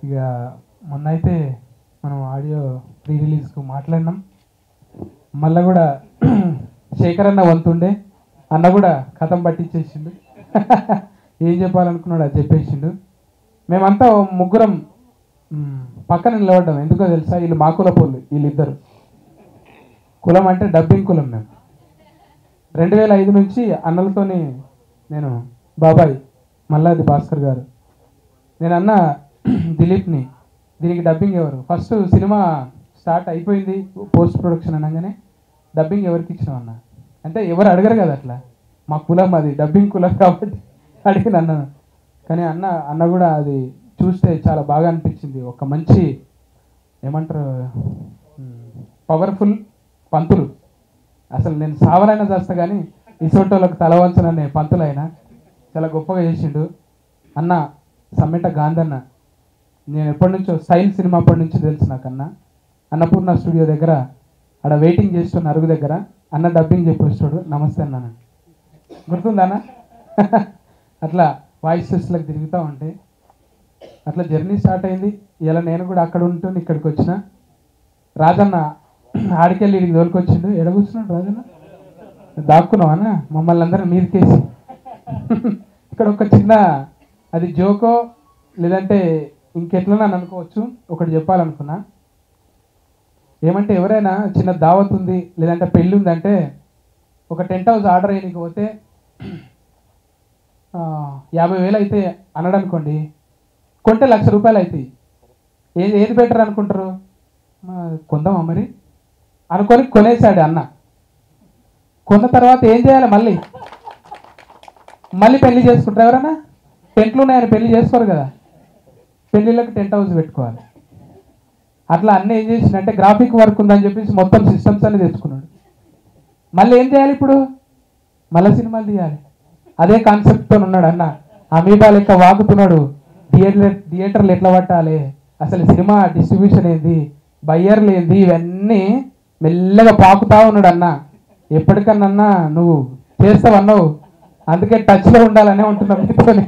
ఇక మొన్న అయితే మనం ఆడియో ప్రీ రిలీజ్కు మాట్లాడినాం. మళ్ళీ కూడా శేఖర్ అన్న వంతుండే, అన్న కూడా కథం పట్టించేసిండు. ఏం చెప్పాలనుకున్నాడు అది చెప్పేసిండు. మేమంతా ముగ్గురం పక్కన నిలబడ్డాం. ఎందుకో తెలుసా, వీళ్ళు మా కులపోళ్ళు, వీళ్ళిద్దరు. కులం అంటే డబ్బింగ్ కులం. మేము 2005 నుంచి అన్నలతోని, నేను బాబాయ్ మల్లాది భాస్కర్ గారు, నేను అన్న దిలీప్ని, దీనికి డబ్బింగ్ ఎవరు, ఫస్ట్ సినిమా స్టార్ట్ అయిపోయింది పోస్ట్ ప్రొడక్షన్ అనగానే డబ్బింగ్ ఎవరికి ఇచ్చినాం అన్న అంటే ఎవరు అడగరు కదా అట్లా, మా కులం అది డబ్బింగ్ కులం కాబట్టి అడిగిన అన్న. కానీ అన్న కూడా అది చూస్తే చాలా బాగా అనిపించింది. ఒక మంచి ఏమంటారు పవర్ఫుల్ పంతులు. అసలు నేను సావనైనా చేస్తా కానీ ఇసోటోళ్ళకి తలవంచననే పంతులు అయినా చాలా గొప్పగా చేసిండు అన్న. సమ్మెట గాంధన్న, నేను ఎప్పటి నుంచో స్టైల్ సినిమా అప్పటి నుంచి తెలుసు నాకన్నా. అన్నపూర్ణ స్టూడియో దగ్గర అక్కడ వెయిటింగ్ చేస్తున్న అరుగు దగ్గర అన్న డబ్బింగ్ చెప్పేస్తాడు, నమస్తే అన్న, గుర్తుందన్న? అట్లా వాయిస్ టెస్ట్లకు తిరుగుతూ ఉంటే అట్లా జర్నీ స్టార్ట్ అయింది. ఇలా నేను కూడా అక్కడ ఉంటూ ఇక్కడికి వచ్చిన. రాజన్న ఆడికెళ్ళి ఇడికి తోలుకొచ్చిండు. ఎడ కూర్చున్నాడు రాజన్న? దాక్కున్నావు అన్న మమ్మల్ని అందరం మీదకేసి. ఇక్కడ ఒక చిన్న అది జోకో లేదంటే ఇంకెట్లా నన్ను అనుకోవచ్చు, ఒకటి చెప్పాలనుకున్నా. ఏమంటే ఎవరైనా చిన్న దావత్ ఉంది లేదంటే పెళ్ళి ఉందంటే ఒక టెంట్ హౌస్ ఆర్డర్ అయ్యడానికి పోతే 50,000 అయితే అన్నాడు అనుకోండి, కొంటే ₹1,00,000 అవుతాయి. ఏది బెటర్ అనుకుంటారు? కొందామా మరి అనుకొని కొనేసాడు అన్న. కొన్న తర్వాత ఏం చేయాలి? మళ్ళీ పెళ్లి చేసుకుంటారు. ఎవరైనా టెంట్లు ఉన్నాయని పెళ్లి చేసుకోరు కదా, పెళ్ళిళ్ళకి టెంట్ హౌస్ పెట్టుకోవాలి. అట్లా అన్నీ ఏం చేసిందంటే గ్రాఫిక్ వర్క్ ఉందని చెప్పేసి మొత్తం సిస్టమ్స్ అన్ని తెచ్చుకున్నాడు. మళ్ళీ ఏం చేయాలి ఇప్పుడు? మళ్ళీ సినిమాలు తీయాలి. అదే కాన్సెప్ట్తో ఉన్నాడు అన్న. అమీబా లెక్క వాగుతున్నాడు. థియేటర్లు ఎట్లా పట్టాలి, అసలు సినిమా డిస్ట్రిబ్యూషన్ ఏంది, బయ్యర్లు ఏంది, ఇవన్నీ మెల్లగా పాకుతా ఉన్నాడు అన్న. ఎప్పటికన్నా నువ్వు చేస్తావన్నావు, అందుకే టచ్లో ఉండాలనే ఉంటున్నావు మీతోనే.